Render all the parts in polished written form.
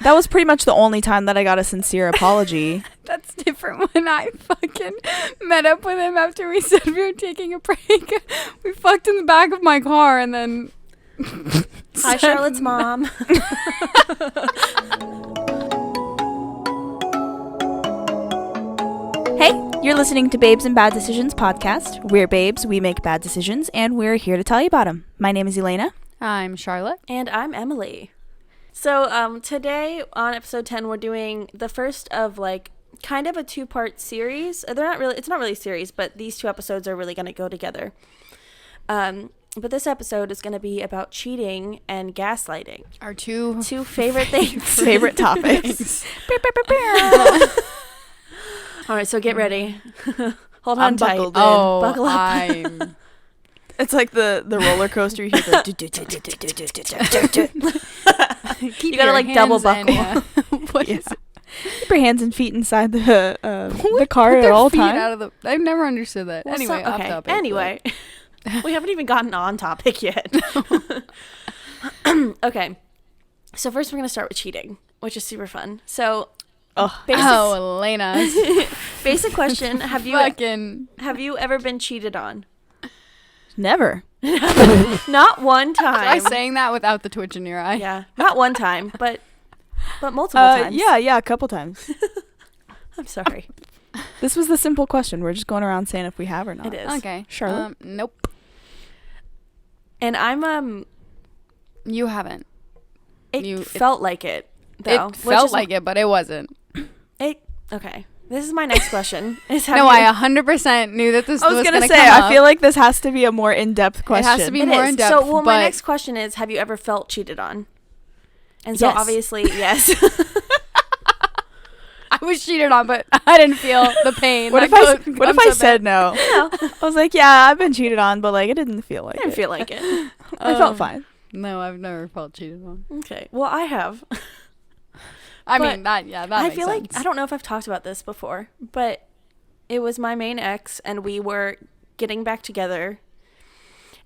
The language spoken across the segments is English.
That was pretty much the only time that I got a sincere apology. That's different. When I fucking met up with him after we said we were taking a break, we fucked in the back of my car and then... Hi, Charlotte's mom. Hey, you're listening to Babes and Bad Decisions podcast. We're babes, we make bad decisions, and we're here to tell you about them. My name is Elaina. I'm Charlotte. And I'm Emily. So today on episode 10, we're doing the first of like kind of a two-part series. It's not really a series, but these two episodes are really going to go together. But this episode is going to be about cheating and gaslighting. Our two favorite things. Favorite topics. All right, so get ready. Hold on tight. Buckled in. Oh, Buckle up. It's like the roller coaster. You hear the You gotta like double buckle. What is it? Keep your hands and feet inside the car at all times. I've never understood that. Well, anyway, off okay. topic. Anyway, we haven't even gotten on topic yet. Okay, so first we're gonna start with cheating, which is super fun. So, Elaina. Basic question: Have you ever been cheated on? Never. Not one time. Try saying that without the twitch in your eye. Yeah, not one time, but multiple times. Yeah, a couple times. I'm sorry. This was the simple question. We're just going around saying if we have or not. It is. Okay. Charlotte? Nope. And I'm You haven't. It felt like it, though. It felt like it, but it wasn't. Okay. This is my next question. I 100% knew that this was going to come up. I was going to say, I feel like this has to be a more in-depth question. It has to be more in-depth. So, my next question is, have you ever felt cheated on? And so, obviously, yes. I was cheated on, but I didn't feel the pain. What if I said no? No. I was like, yeah, I've been cheated on, but like it didn't feel like it. I didn't feel like it. I felt fine. No, I've never felt cheated on. Okay. Well, I have. I mean, that I makes feel sense. like, I don't know if I've talked about this before, but it was my main ex, and we were getting back together,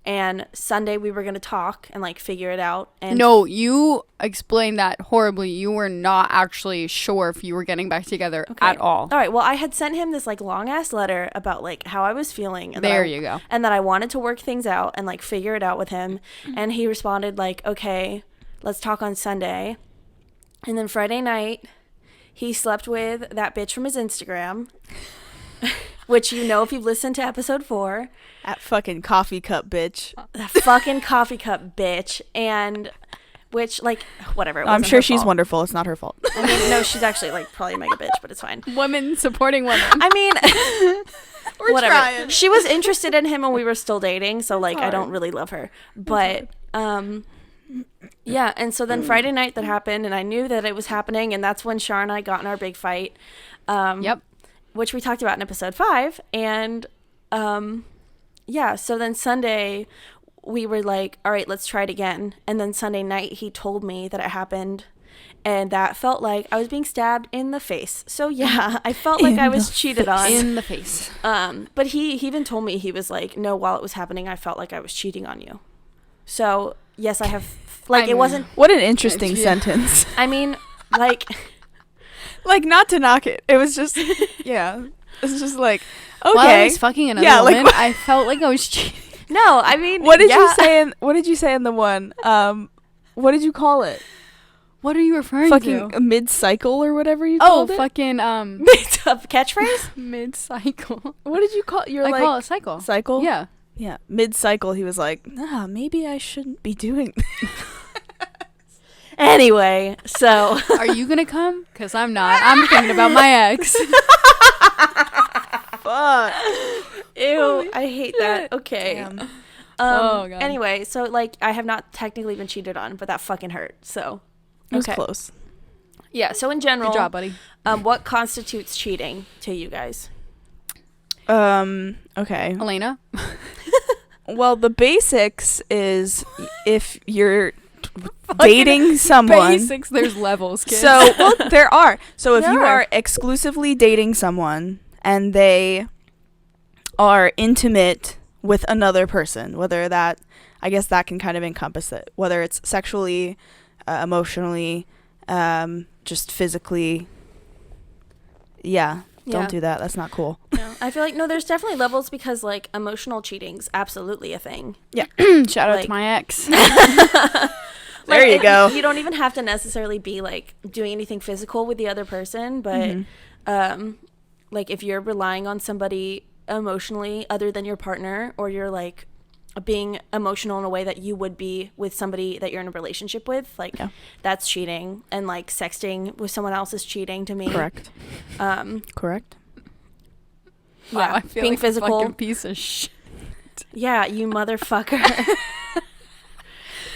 and Sunday we were going to talk and, like, figure it out. And no, you explained that horribly. You were not actually sure if you were getting back together at all. All right, well, I had sent him this, like, long-ass letter about, like, how I was feeling. And there you go. And that I wanted to work things out and, like, figure it out with him, and he responded, like, okay, let's talk on Sunday. And then Friday night, he slept with that bitch from his Instagram, which you know if you've listened to episode 4. That fucking coffee cup bitch. That fucking coffee cup bitch. And which, like, whatever. I'm sure she's wonderful. It's not her fault. I mean, no, she's actually, like, probably a mega bitch, but it's fine. Women supporting women. I mean, we're whatever. Trying. She was interested in him when we were still dating, so, like, I don't really love her. But, yeah, and so then Friday night that happened, and I knew that it was happening, and that's when Char and I got in our big fight. Yep. Which we talked about in episode 5, and yeah, so then Sunday we were like, all right, let's try it again. And then Sunday night he told me that it happened, and that felt like I was being stabbed in the face. So yeah, I felt like I was cheated on. In the face. But he even told me, he was like, no, while it was happening I felt like I was cheating on you. So yes, I have, like, it wasn't. What an interesting sentence. I mean, like not to knock it. It was just, yeah. It's just like, okay. While I was fucking another woman, I felt like I was cheating. No, I mean, what did you say in the one? What did you call it? What are you referring fucking to? Mid-cycle or whatever you called it? Oh, fucking catchphrase? Mid-cycle. What did you call? I call it cycle. Cycle? Yeah. Yeah. Mid-cycle, he was like, maybe I shouldn't be doing this. Anyway, so are you gonna come? Because I'm not. I'm thinking about my ex. Fuck. Ew, I hate that. Okay. Oh, God. Anyway, so, like, I have not technically been cheated on, but that fucking hurt. So it was close. Yeah. So in general, good job, buddy. What constitutes cheating to you guys? Okay. Elaina. Well, the basics is if you're dating someone. Basics, there's levels, kids. So, well, there are. So if you are exclusively dating someone and they are intimate with another person, whether that, I guess that can kind of encompass it, whether it's sexually, emotionally, just physically. Yeah. Don't do that. That's not cool. No, I feel like there's definitely levels because like emotional cheating's absolutely a thing. Yeah. Shout out to my ex. There you go. You don't even have to necessarily be like doing anything physical with the other person, but like if you're relying on somebody emotionally other than your partner, or you're like being emotional in a way that you would be with somebody that you're in a relationship with, like that's cheating. And like sexting with someone else is cheating to me. Correct. Correct. Yeah, wow, I feel being like physical. a fucking piece of shit. Yeah, you motherfucker.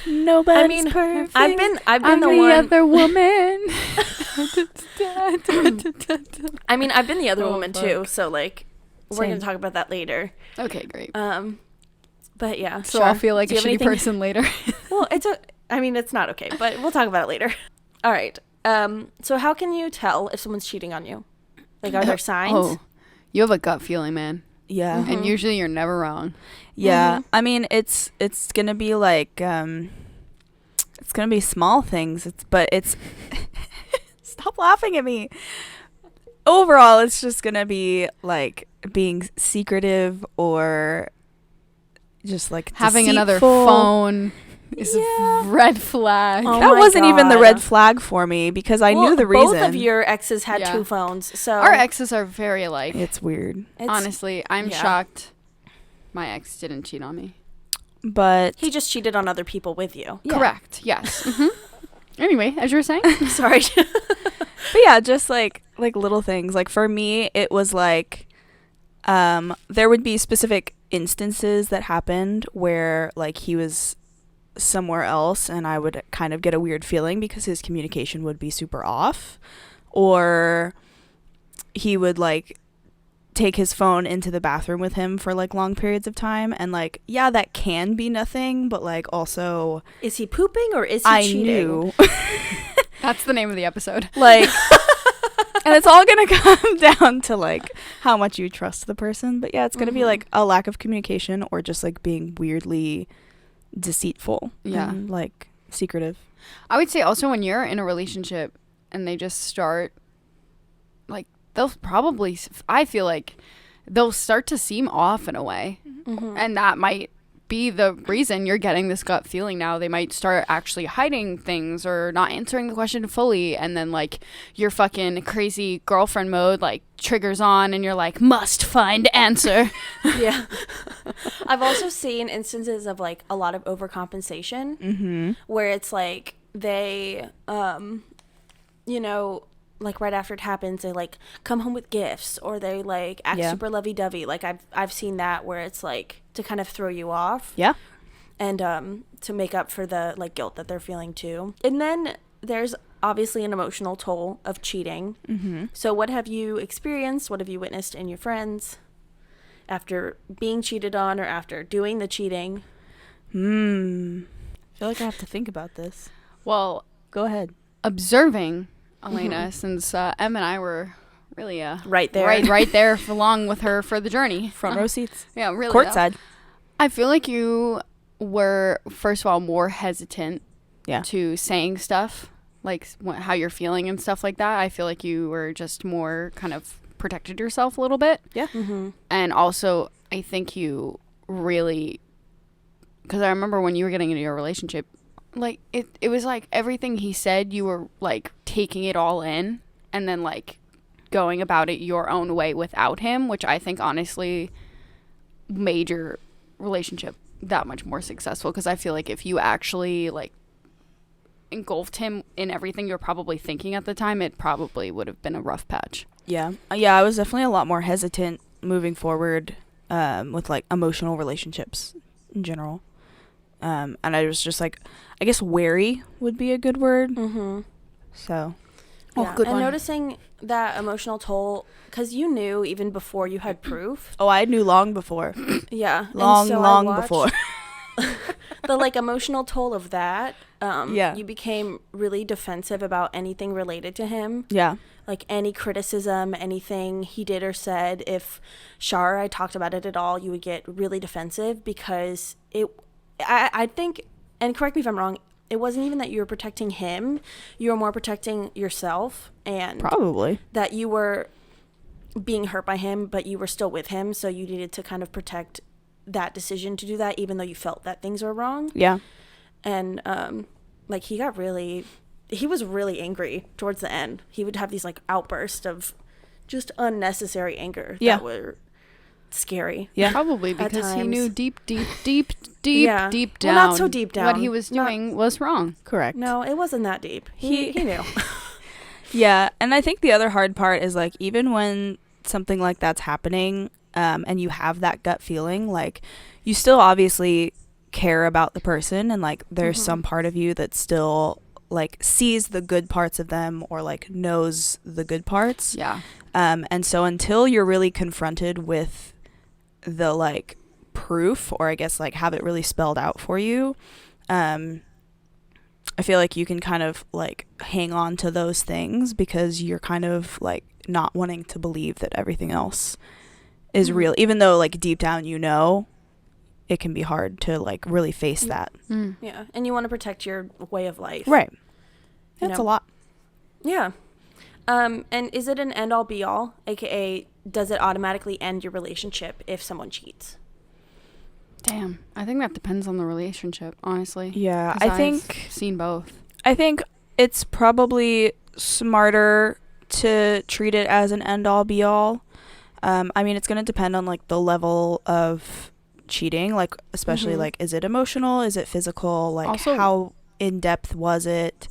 Nobody's perfect. I've been I'm the the one. other woman. I mean, I've been the other woman fuck. too. So like, we're Same. gonna talk about that later. Okay, great. But yeah. So sure. I'll feel like Do a you have shitty anything- person later. Well, I mean, it's not okay, but we'll talk about it later. All right. So how can you tell if someone's cheating on you? Like, are there signs? Oh, you have a gut feeling, man. Yeah. And usually you're never wrong. Yeah. I mean, it's going to be like, it's going to be small things. But it's, stop laughing at me. Overall, it's just going to be like being secretive or just like Having another deceitful. phone is a red flag. Oh That my wasn't even the God. red flag for me because I knew the reason. Both of your exes had Yeah. 2 phones, so Our exes are very alike. It's weird. Honestly, I'm yeah. shocked my ex didn't cheat on me. But he just cheated on other people with you. Yeah. Correct. Yes. Anyway, as you were saying. Sorry. But yeah, just like little things. Like for me, it was like there would be specific instances that happened where like he was somewhere else and I would kind of get a weird feeling because his communication would be super off, or he would like take his phone into the bathroom with him for like long periods of time, and like yeah, that can be nothing, but like also Is he pooping or is he I cheating? knew That's the name of the episode. like and it's all gonna come down to like how much you trust the person. But yeah, it's gonna be like a lack of communication or just like being weirdly deceitful. Yeah. And, like secretive. I would say also when you're in a relationship and they just start, like, they'll probably, I feel like they'll start to seem off in a way. And that might be the reason you're getting this gut feeling now. They might start actually hiding things or not answering the question fully, and then like your fucking crazy girlfriend mode like triggers on and you're like, must find answer. Yeah. I've also seen instances of like a lot of overcompensation where it's like they you know, like right after it happens, they like come home with gifts, or they like act super lovey-dovey. Like I've seen that where it's like to kind of throw you off. Yeah. And to make up for the like guilt that they're feeling too. And then there's obviously an emotional toll of cheating. So what have you experienced? What have you witnessed in your friends after being cheated on or after doing the cheating? I feel like I have to think about this. Well, Go ahead. observing Elaina, since Em and I were really Right there. right there along with her for the journey. Front row seats. Yeah, really. Courtside. I feel like you were, first of all, more hesitant to saying stuff, like how you're feeling and stuff like that. I feel like you were just more kind of protected yourself a little bit. Yeah. And also, I think you really, because I remember when you were getting into your relationship, like it was like everything he said, you were like taking it all in and then like going about it your own way without him, which I think honestly made your relationship that much more successful. Because I feel like if you actually like engulfed him in everything you're probably thinking at the time, it probably would have been a rough patch. Yeah. I was definitely a lot more hesitant moving forward with like emotional relationships in general. And I was just like, I guess wary would be a good word. So. Yeah. Good and one. noticing that emotional toll, because you knew even before you had proof. Oh, I knew long before. Yeah. Long, and so long I before. the like emotional toll of that. Yeah. You became really defensive about anything related to him. Yeah. Like any criticism, anything he did or said. If Shar or I talked about it at all, you would get really defensive because I think, and correct me if I'm wrong, it wasn't even that you were protecting him. You were more protecting yourself, and Probably. that you were being hurt by him, but you were still with him. So you needed to kind of protect that decision to do that, even though you felt that things were wrong. Yeah. And like he was really angry towards the end. He would have these like outbursts of just unnecessary anger Yeah. that were scary. Yeah. Probably At because he times. knew deep Yeah. down. Well, not so deep down. What he was doing was wrong. Correct. No, it wasn't that deep. He knew. Yeah, and I think the other hard part is like even when something like that's happening, and you have that gut feeling, like you still obviously care about the person, and like there's some part of you that still like sees the good parts of them or like knows the good parts. Yeah. And so until you're really confronted with the like proof, or I guess like have it really spelled out for you, I feel like you can kind of like hang on to those things because you're kind of like not wanting to believe that everything else is real, even though like deep down you know. It can be hard to like really face that. Yeah. And you want to protect your way of life. Right. You That's know? a lot. Yeah. And is it an end all be all? AKA, does it automatically end your relationship if someone cheats? Damn. I think that depends on the relationship, honestly. Yeah, 'Cause I think I've seen both. I think it's probably smarter to treat it as an end all be all. I mean, it's going to depend on like the level of cheating, like especially like is it emotional, is it physical, like Also, how in depth was it,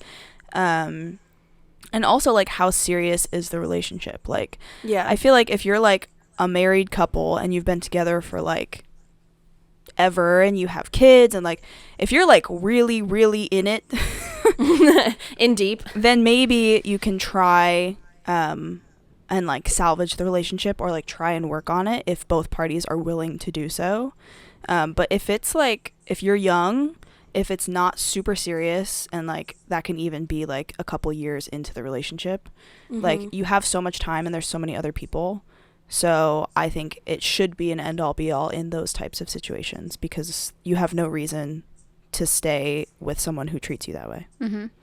and also like how serious is the relationship. Like Yeah. I feel like if you're like a married couple and you've been together for like ever and you have kids, and like if you're like really really in it in deep, then maybe you can try and like salvage the relationship or like try and work on it if both parties are willing to do so. But if it's like, if you're young, if it's not super serious, and like that can even be like a couple years into the relationship, like you have so much time and there's so many other people. So I think it should be an end all be all in those types of situations because you have no reason to stay with someone who treats you that way.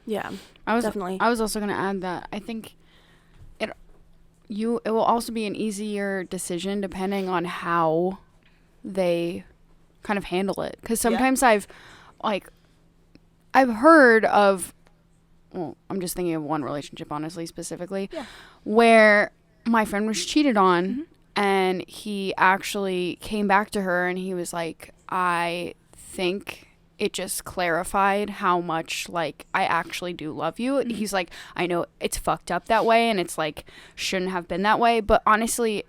yeah, Definitely. I was also going to add that I think it will also be an easier decision depending on how they kind of handle it. Because sometimes I've heard of, well, I'm just thinking of one relationship, honestly, specifically, where my friend was cheated on and he actually came back to her and he was like, I think it just clarified how much like I actually do love you. He's like, I know it's fucked up that way and it's like shouldn't have been that way, but honestly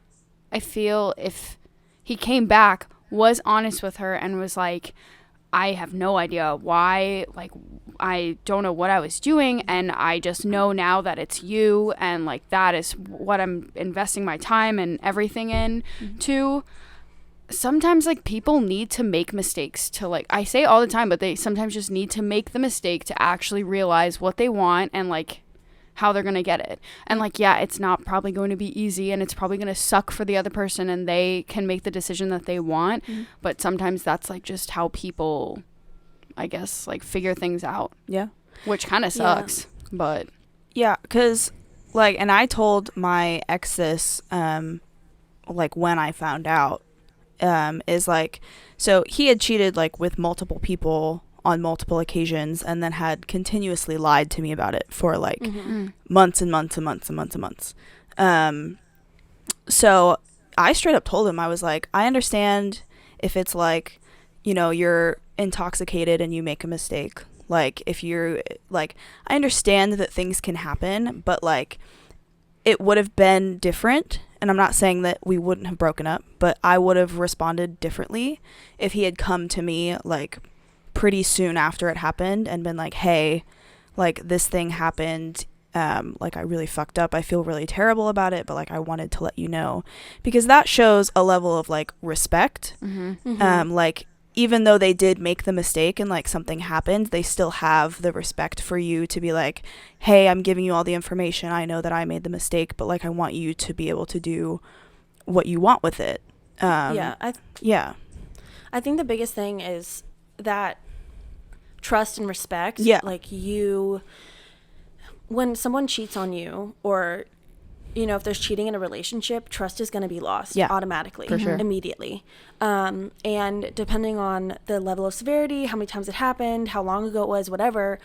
I feel if he came back, was honest with her and was like, I have no idea why, like I don't know what I was doing and I just know now that it's you and like that is what I'm investing my time and everything in to. Sometimes like people need to make mistakes to like, I say all the time, but they sometimes just need to make the mistake to actually realize what they want and like how they're going to get it. And like, yeah, it's not probably going to be easy and it's probably going to suck for the other person and they can make the decision that they want. But sometimes that's like just how people, I guess, like figure things out. Yeah. Which kind of sucks, but. Yeah, because like, and I told my ex this, like when I found out, is like, so he had cheated like with multiple people on multiple occasions and then had continuously lied to me about it for like months and months and months and months and months. So I straight up told him, I was like, I understand if it's like, you know, you're intoxicated and you make a mistake. Like if you're like, I understand that things can happen, but like it would have been different. And I'm not saying that we wouldn't have broken up, but I would have responded differently if he had come to me like pretty soon after it happened and been like, hey, like this thing happened, like I really fucked up, I feel really terrible about it, but like I wanted to let you know, because that shows a level of like respect. Like even though they did make the mistake and like something happened, they still have the respect for you to be like, hey, I'm giving you all the information, I know that I made the mistake, but like I want you to be able to do what you want with it. I Yeah. think the biggest thing is that trust and respect. Yeah. Like when someone cheats on you, or if there's cheating in a relationship, trust is going to be lost automatically, for sure, immediately. And depending on the level of severity, how many times it happened, how long ago it was, whatever,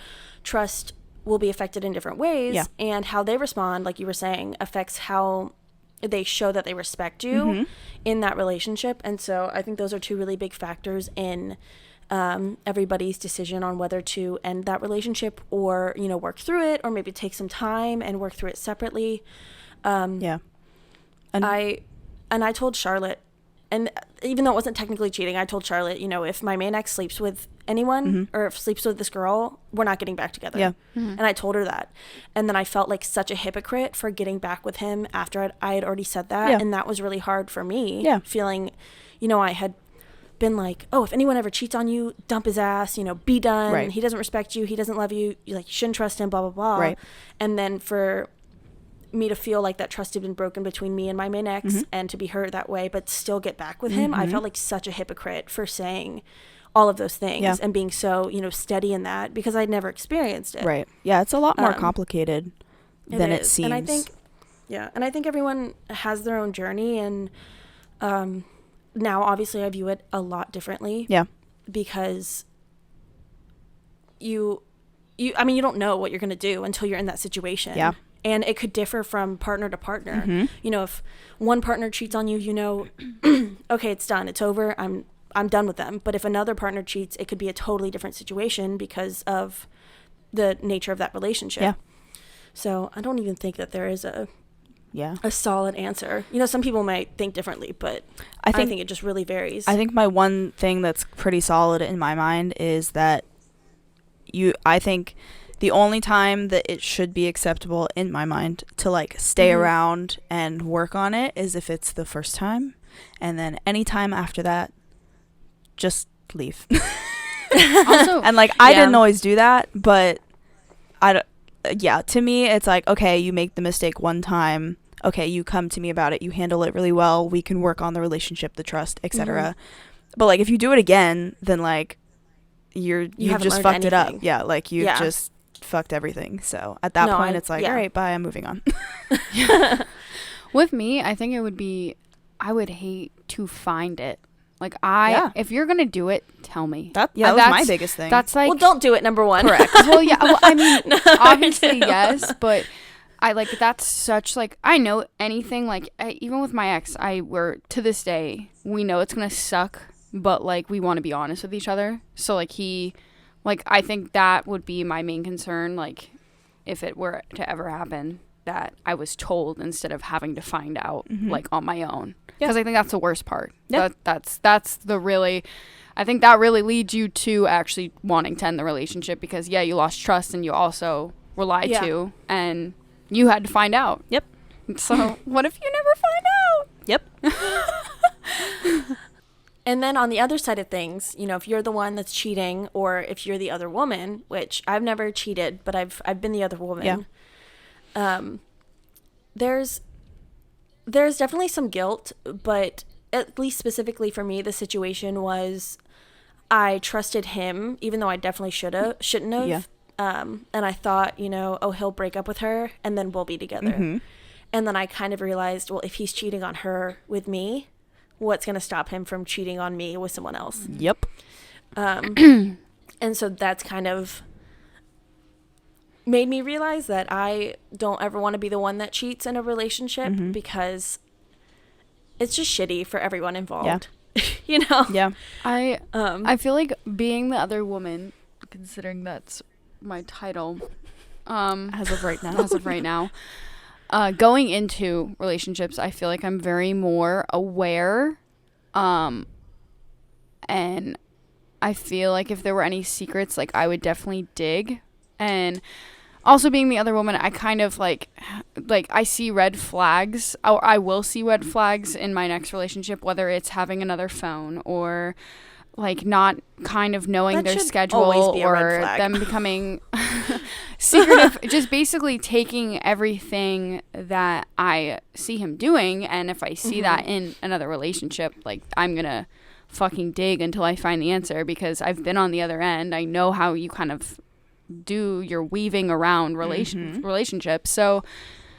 trust will be affected in different ways. Yeah. And how they respond, like you were saying, affects how they show that they respect you in that relationship. And so I think those are two really big factors in everybody's decision on whether to end that relationship or, work through it, or maybe take some time and work through it separately. And I told Charlotte, and even though it wasn't technically cheating, I told Charlotte, if my main ex sleeps with anyone or if sleeps with this girl, we're not getting back together. Yeah. And I told her that. And then I felt like such a hypocrite for getting back with him after I had already said that. Yeah. And that was really hard for me. Yeah. Feeling, I had been like, oh, if anyone ever cheats on you, dump his ass, be done. Right. He doesn't respect you. He doesn't love you. You shouldn't trust him, blah, blah, blah. Right. And then for me to feel like that trust had been broken between me and my main ex and to be hurt that way, but still get back with him, I felt like such a hypocrite for saying all of those things and being so, steady in that, because I'd never experienced it. Right. Yeah, it's a lot more complicated than it seems. And I think everyone has their own journey, and now obviously I view it a lot differently. Yeah. Because you don't know what you're going to do until you're in that situation. Yeah. And it could differ from partner to partner. If one partner cheats on you, okay, it's done. It's over. I'm done with them. But if another partner cheats, it could be a totally different situation because of the nature of that relationship. Yeah. So I don't even think that there is a solid answer. Some people might think differently, but I think it just really varies. I think my one thing that's pretty solid in my mind is that I think the only time that it should be acceptable in my mind to stay around and work on it is if it's the first time, and then any time after that, just leave. Also, and I didn't always do that, but to me it's like, okay, you make the mistake one time, okay, you come to me about it, you handle it really well, we can work on the relationship, the trust, etc. But if you do it again, then you just fucked it up. Yeah, you've just fucked everything. So at that point it's all right, bye, I'm moving on. With me, I think it would be, I would hate to find it. If you're gonna do it, tell me. That was my biggest thing. That's well, don't do it, number one. Correct. Well, yeah. Well, I mean, obviously yes, but I that's such I know anything even with my ex, we're to this day, we know it's gonna suck, but we want to be honest with each other. So I think that would be my main concern. If it were to ever happen, that I was told instead of having to find out on my own. Because I think that's the worst part. Yeah. That's the really, I think that really leads you to actually wanting to end the relationship, because you lost trust and you also were lied to and you had to find out. Yep. So what if you never find out? Yep. And then on the other side of things, if you're the one that's cheating, or if you're the other woman, which I've never cheated, but I've been the other woman. Yeah. There's definitely some guilt, but at least specifically for me, the situation was I trusted him, even though I definitely shouldn't have. Yeah. And I thought, he'll break up with her and then we'll be together. And then I kind of realized, well, if he's cheating on her with me, what's going to stop him from cheating on me with someone else? Yep. And so that's kind of made me realize that I don't ever want to be the one that cheats in a relationship, because it's just shitty for everyone involved. Yeah. Yeah. I feel like being the other woman, considering that's my title, as of right now, going into relationships, I feel like I'm very more aware, and I feel like if there were any secrets, I would definitely dig. And also being the other woman, I kind of I see red flags, or I will see red flags in my next relationship, whether it's having another phone or not kind of knowing their schedule, or them becoming secretive, just basically taking everything that I see him doing. And if I see that in another relationship, I'm gonna fucking dig until I find the answer, because I've been on the other end. I know how you kind of do your weaving around relationships. So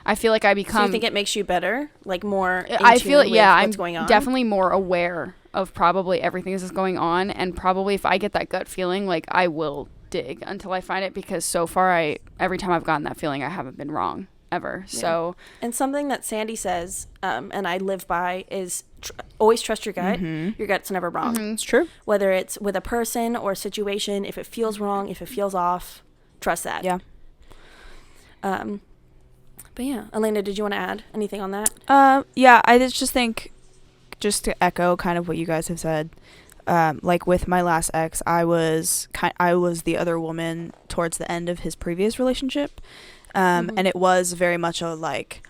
I feel like I become... So you think it makes you better? Like more in I tune feel, with yeah, what's I'm going on? definitely more aware of probably everything that's going on, and probably if I get that gut feeling, like, I will dig until I find it, because so far every time I've gotten that feeling, I haven't been wrong ever. Yeah. So, and something that Sandy says, and I live by, is always trust your gut. Your gut's never wrong. It's true. Whether it's with a person or a situation, if it feels wrong, if it feels off, trust that. Yeah. But yeah, Elaina, did you want to add anything on that? Yeah, I just think, just to echo kind of what you guys have said, like with my last ex, I was the other woman towards the end of his previous relationship, and it was very much a like,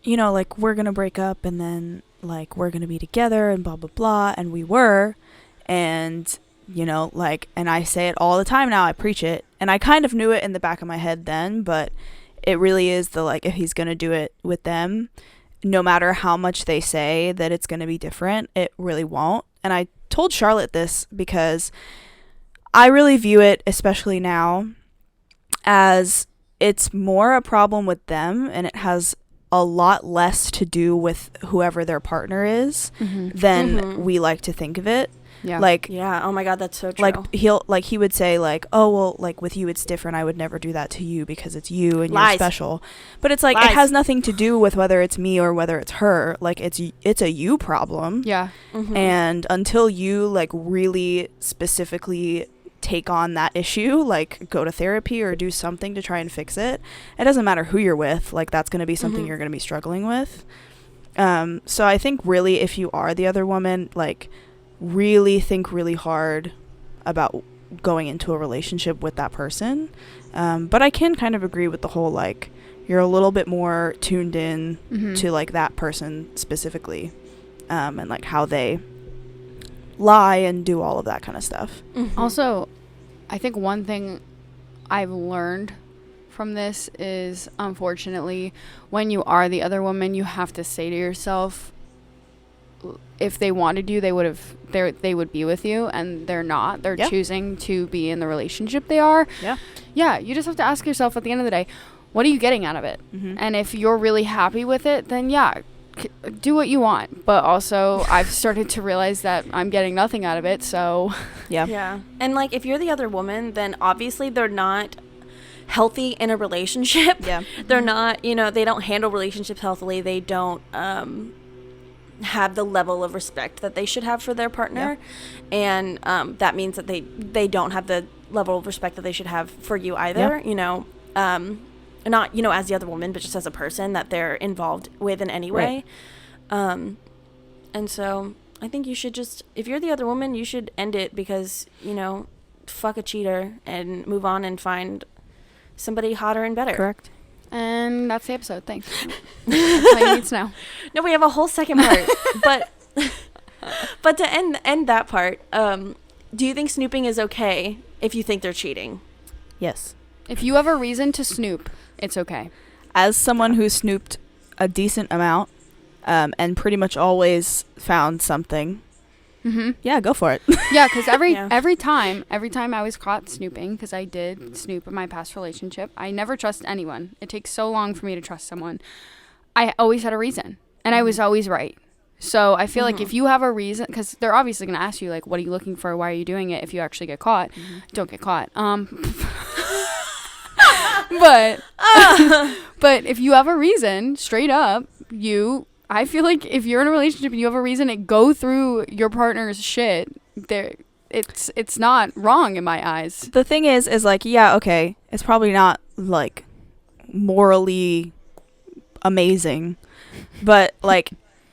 you know, like, we're gonna break up and then like we're gonna be together and blah blah blah, and we were, and you know, like, and I say it all the time now, I preach it, and I kind of knew it in the back of my head then, but it really is the, like, if he's gonna do it with them, no matter how much they say that it's going to be different, it really won't. And I told Charlotte this because I really view it, especially now, as it's more a problem with them, and it has a lot less to do with whoever their partner is than we like to think of it. yeah. Like, Yeah. Oh my God, that's so true. like he would say, like, oh, well, like, with you it's different, I would never do that to you because it's you and Lies. you're special. But it's like, Lies. it has nothing to do with whether it's me or whether it's her. Like, it's a you problem. Yeah. And until you, like, really specifically take on that issue, like, go to therapy or do something to try and fix it, it doesn't matter who you're with, like, that's going to be something you're going to be struggling with. So I think really, if you are the other woman, like, really think really hard about going into a relationship with that person. But I can kind of agree with the whole, like, you're a little bit more tuned in to, like, that person specifically, and like how they lie and do all of that kind of stuff. Also, I think one thing I've learned from this is, unfortunately, when you are the other woman, you have to say to yourself, if they wanted you, they would be with you, and they're not. They're choosing to be in the relationship they are. Yeah, you just have to ask yourself at the end of the day, what are you getting out of it? And if you're really happy with it, then yeah, do what you want. But also, I've started to realize that I'm getting nothing out of it, so yeah. And like, if you're the other woman, then obviously they're not healthy in a relationship. They're not, you know, they don't handle relationships healthily. They don't have the level of respect that they should have for their partner, and that means that they don't have the level of respect that they should have for you either. You know, not, you know, as the other woman, but just as a person that they're involved with in any way. And so I think you should just, if you're the other woman, you should end it, because, you know, fuck a cheater and move on and find somebody hotter and better. Correct. And that's the episode. Thanks. That's all you need to know. No, we have a whole second part. but to end that part, do you think snooping is okay if you think they're cheating? Yes. If you have a reason to snoop, it's okay. As someone who snooped a decent amount, and pretty much always found something, yeah, go for it. Yeah, because every time I was caught snooping, because I did snoop in my past relationship, I never trust anyone. It takes so long for me to trust someone. I always had a reason, and I was always right. So I feel like if you have a reason, because they're obviously going to ask you, like, what are you looking for? Why are you doing it? If you actually get caught, don't get caught. But if you have a reason, straight up, I feel like if you're in a relationship and you have a reason to go through your partner's shit, it's not wrong in my eyes. The thing is like, yeah, okay, it's probably not, like, morally amazing, but, like,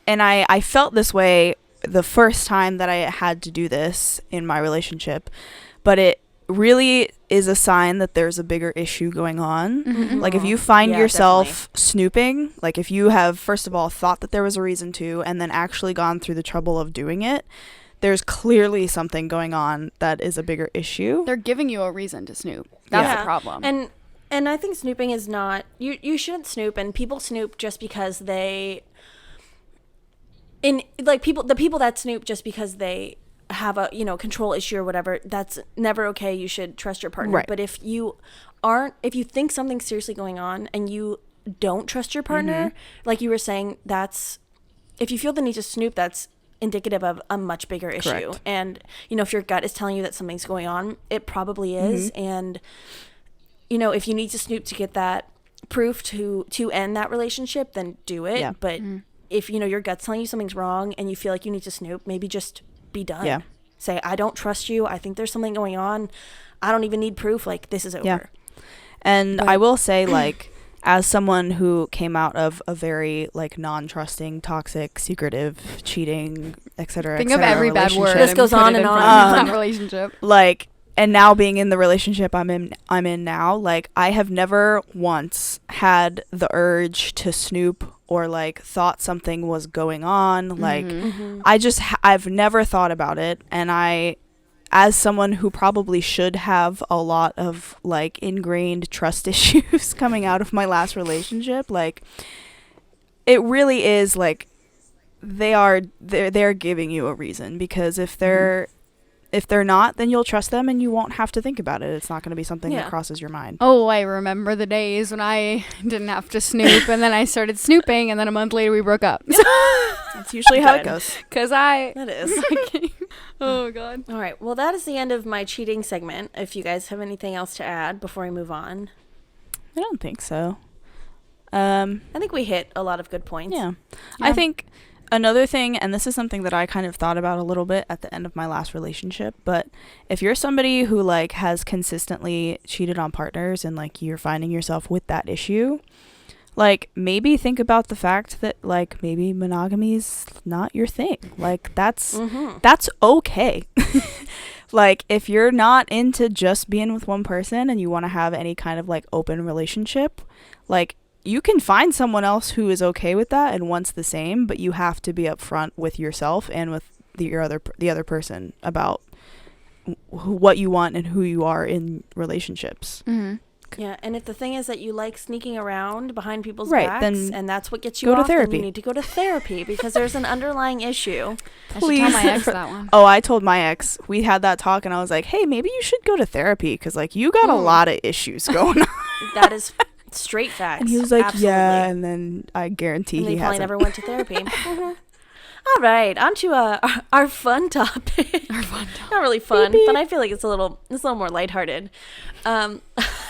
and I felt this way the first time that I had to do this in my relationship, but it really is a sign that there's a bigger issue going on. Like, if you find yourself snooping, like, if you have, first of all, thought that there was a reason to, and then actually gone through the trouble of doing it, there's clearly something going on that is a bigger issue. They're giving you a reason to snoop. That's the problem. And I think snooping is not, you shouldn't snoop, and people snoop just because the people that snoop just because they have a, control issue or whatever, that's never okay. You should trust your partner. Right. But if you think something's seriously going on and you don't trust your partner, like you were saying, if you feel the need to snoop, that's indicative of a much bigger issue. Correct. And, if your gut is telling you that something's going on, it probably is. And, if you need to snoop to get that proof to end that relationship, then do it. Yeah. But if, your gut's telling you something's wrong and you feel like you need to snoop, maybe just be done. Yeah. Say, I don't trust you. I think there's something going on. I don't even need proof. Like, this is over. Yeah. And I will say, like, as someone who came out of a very, like, non-trusting, toxic, secretive, cheating, etc. Think of every bad word. This goes on and on. Relationship. Like, and now being in the relationship I'm in now, like, I have never once had the urge to snoop or, like, thought something was going on. Like, I've never thought about it. And as someone who probably should have a lot of, like, ingrained trust issues coming out of my last relationship, like, it really is, like, they're giving you a reason, because if they're not, then you'll trust them and you won't have to think about it. It's not going to be something that crosses your mind. Oh, I remember the days when I didn't have to snoop, and then I started snooping, and then a month later we broke up. That's usually how it goes. That is. Oh, God. All right. Well, that is the end of my cheating segment. If you guys have anything else to add before we move on. I don't think so. I think we hit a lot of good points. Yeah. I think another thing, and this is something that I kind of thought about a little bit at the end of my last relationship, but if you're somebody who, like, has consistently cheated on partners and, like, you're finding yourself with that issue, like, maybe think about the fact that, like, maybe monogamy is not your thing. Like, that's okay. Like, if you're not into just being with one person and you want to have any kind of, like, open relationship, like, you can find someone else who is okay with that and wants the same, but you have to be upfront with yourself and with the other person about what you want and who you are in relationships. Mm-hmm. Yeah, and if the thing is that you like sneaking around behind people's Right, backs, then and that's what gets you go to off, then therapy. you need to go to therapy because there's an underlying issue. I should tell my ex that one. Oh, I told my ex, we had that talk, and I was like, hey, maybe you should go to therapy because, like, you got a lot of issues going on. That is straight facts. And he was like, Absolutely. yeah, and then I guarantee And he they probably hasn't. never went to therapy. All right, on to our fun topic. Not really fun, Beep, beep. but I feel like it's a little more lighthearted.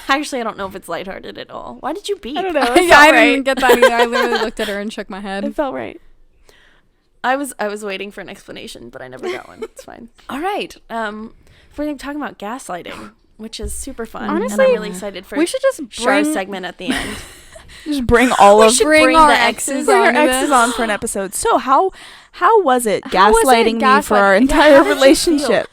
Actually, I don't know if it's lighthearted at all. Why did you beep? I don't know. Yeah, I didn't get that either. I literally looked at her and shook my head. It felt right. I was waiting for an explanation, but I never got one. It's fine. All right. We're talking about gaslighting, which is super fun. Honestly, and I'm really excited for we should just Char's bring segment at the end. Just bring all of bring our our exes exes bring our on exes this. on for an episode. So how was it How was it gaslighting me for our gaslighting? entire how did you relationship?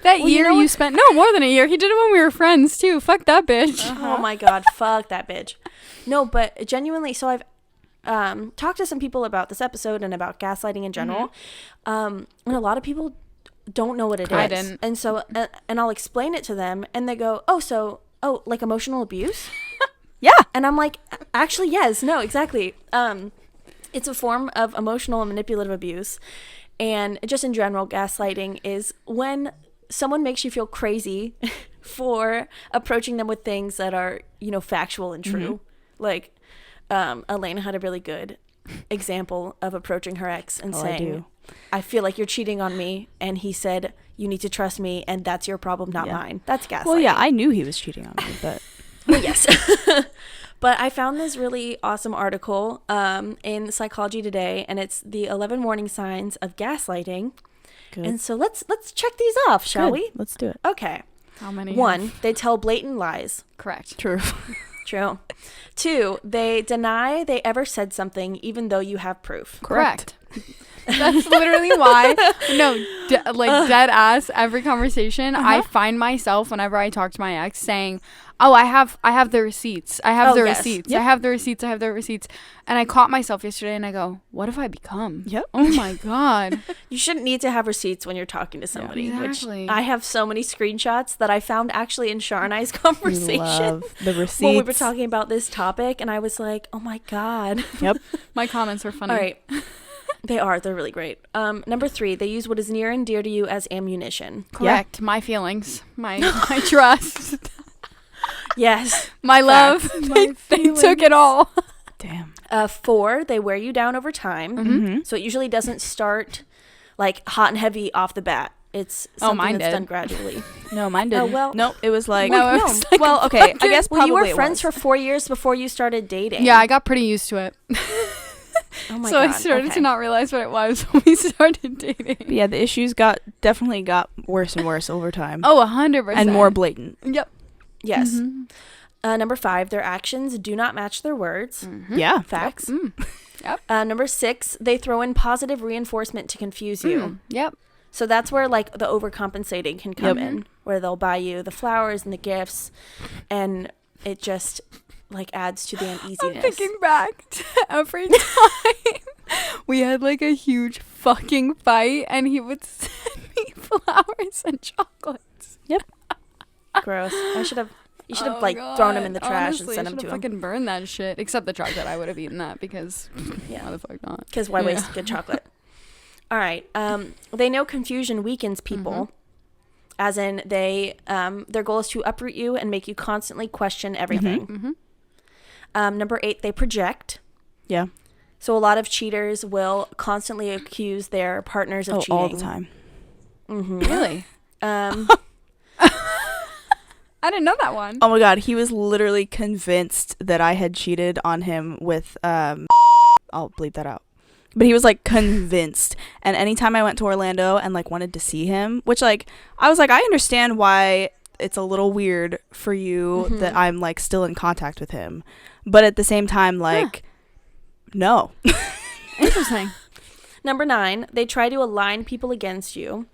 That Well, year you know you what? spent more than a year. He did it when we were friends too. Fuck that bitch. Oh my god, fuck that bitch. No, but genuinely, so I've talked to some people about this episode and about gaslighting in general. And a lot of people don't know what it is. I didn't. And so and I'll explain it to them and they go, "Oh, like emotional abuse?" Yeah. And I'm like, "Actually, yes. No, exactly. It's a form of emotional and manipulative abuse. And just in general, gaslighting is when someone makes you feel crazy for approaching them with things that are, factual and true. Like, Elaina had a really good example of approaching her ex and saying, I feel like you're cheating on me. And he said, you need to trust me. And that's your problem, not mine. That's gaslighting. Well, yeah, I knew he was cheating on me, but Well, yes. But I found this really awesome article in Psychology Today, and it's the 11 warning signs of gaslighting. good. And so let's check these off, shall we? Let's do it. Okay. How many? 1, they tell blatant lies. Correct. True. True. 2, they deny they ever said something even though you have proof. Correct. That's literally why. No, dead ass. Every conversation, I find myself whenever I talk to my ex saying, "Oh, I have the receipts. I have Oh, the yes. receipts. Yep. I have the receipts. I have the receipts." And I caught myself yesterday, and I go, "What have I become?" Yep. Oh my god. You shouldn't need to have receipts when you're talking to somebody. exactly. Which I have so many screenshots that I found actually in Char and I's We conversation love the receipts. when we were talking about this topic, and I was like, oh my god. Yep. My comments were funny. All right. They are. They're really great. Number 3, they use what is near and dear to you as ammunition. Correct. My feelings, my trust, Yes. my love. They took it all. Damn. 4, they wear you down over time. Mm-hmm. So it usually doesn't start like hot and heavy off the bat. It's something mine that's did. done gradually. No, mine didn't. well- Nope. It was like. No, it no. was like Well, okay. I guess Well, probably you were it friends was. for 4 years before you started dating. Yeah, I got pretty used to it. Oh my So God. I started Okay. to not realize what it was when we started dating. But yeah, the issues definitely got worse and worse over time. Oh, 100%. and more blatant. Yep. Yes. Mhm. Number 5, their actions do not match their words. Mhm. Yeah. Facts. Mm. Number 6, they throw in positive reinforcement to confuse you. Mm. Yep. So that's where like the overcompensating can come Yep. in, where they'll buy you the flowers and the gifts, and it just like adds to the I'm uneasiness. thinking back to every time we had like a huge fucking fight and he would send me flowers and chocolates. Gross. You should have Oh like God. thrown them in the trash Honestly, and sent I them to should've him. fucking burned that shit. Except the chocolate, I would have eaten that because Yeah. why the fuck not? Because why Yeah. waste good chocolate? All right. They know confusion weakens people, Mm-hmm. as in they their goal is to uproot you and make you constantly question everything. Mm-hmm. Number 8, they project. Yeah. So a lot of cheaters will constantly accuse their partners of Oh, cheating all the time. Mm-hmm. Really? I didn't know that one. Oh my God, he was literally convinced that I had cheated on him with I'll bleep that out. But he was like convinced. And anytime I went to Orlando and like wanted to see him, which like I was like, I understand why it's a little weird for you Mhm. that I'm like still in contact with him. But at the same time, like no. Interesting. Number 9, they try to align people against you.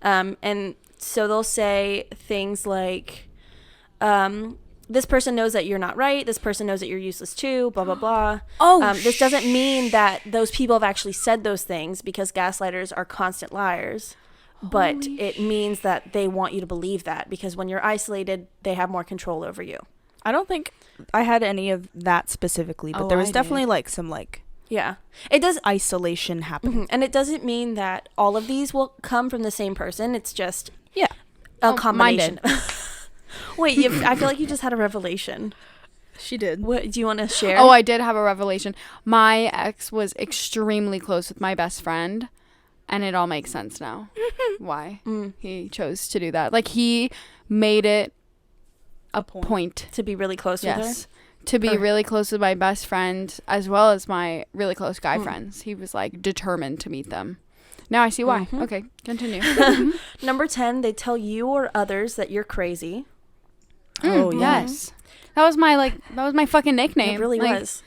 And so they'll say things like, this person knows that you're not right. This person knows that you're useless too, blah, blah, blah. Oh, This doesn't mean that those people have actually said those things, because gaslighters are constant liars. But Holy it means that they want you to believe that, because when you're isolated, they have more control over you. I don't think I had any of that specifically, but Oh, there was I definitely did. like some like Yeah. It does. isolation happening. Mhm. And it doesn't mean that all of these will come from the same person. It's just Yeah. a Oh, mine combination. Wait, I feel like you just had a revelation. She did. What do you want to share? Oh, I did have a revelation. My ex was extremely close with my best friend, and it all makes sense now why he chose to do that. Like, he made it a point. To be really close with her. Yes. To be Or- really close with my best friend as well as my really close guy friends. He was like determined to meet them. Now I see why. Mhm. Okay, continue. Number 10, they tell you or others that you're crazy. Oh, yeah. Yes. That was my fucking nickname. It really Like, was.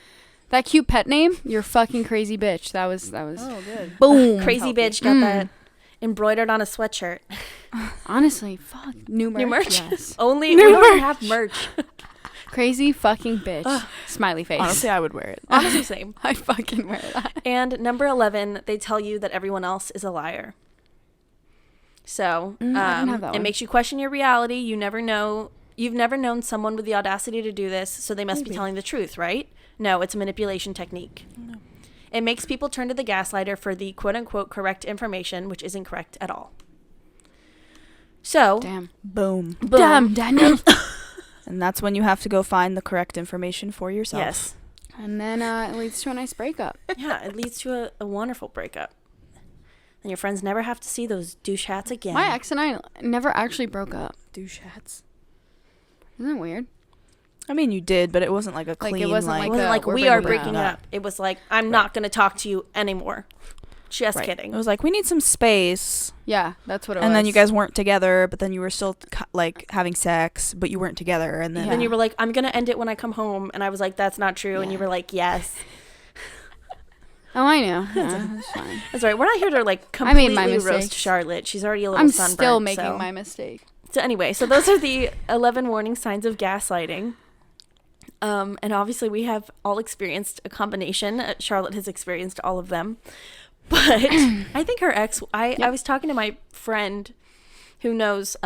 That cute pet name, you're fucking crazy bitch. That was Oh, good. boom. Crazy healthy. bitch got that embroidered on a sweatshirt. Honestly, fuck. New merch. New merch? Yes. Only New we don't have merch. Crazy fucking bitch. Smiley face. Honestly, I would wear it. Honestly, same. I fucking wear that. And number 11, they tell you that everyone else is a liar. So I didn't have that it one. makes you question your reality. You never know. You've never known someone with the audacity to do this, so they must be Maybe. telling the truth, right? No, it's a manipulation technique. No. It makes people turn to the gaslighter for the quote-unquote correct information, which isn't correct at all. So, Damn. Boom. boom. Damn, Daniel. And that's when you have to go find the correct information for yourself. Yes. And then it leads to a nice breakup. Yeah, it leads to a wonderful breakup. And your friends never have to see those douche hats again. My ex and I never actually broke up. Douche hats. Isn't that weird? I mean, you did, but it wasn't like a clean, it wasn't It like wasn't a, like we're we are breaking breaking up. up. It was like, I'm not going to talk to you anymore. Just Right. kidding. It was like, we need some space. Yeah, that's what it was. And then you guys weren't together, but then you were still like having sex, but you weren't together. And then Then you were like, I'm going to end it when I come home. And I was like, that's not true. And you Yeah. were like, yes. Oh, I know. Yeah, that's fine. That's right. We're not here to like I made completely my roast mistakes. Charlotte. She's already a little I'm sunburnt. still making so. my mistake. So anyway, so those are the 11 warning signs of gaslighting. And obviously we have all experienced a combination. Charlotte has experienced all of them. But I think her ex, I was talking to my friend who knows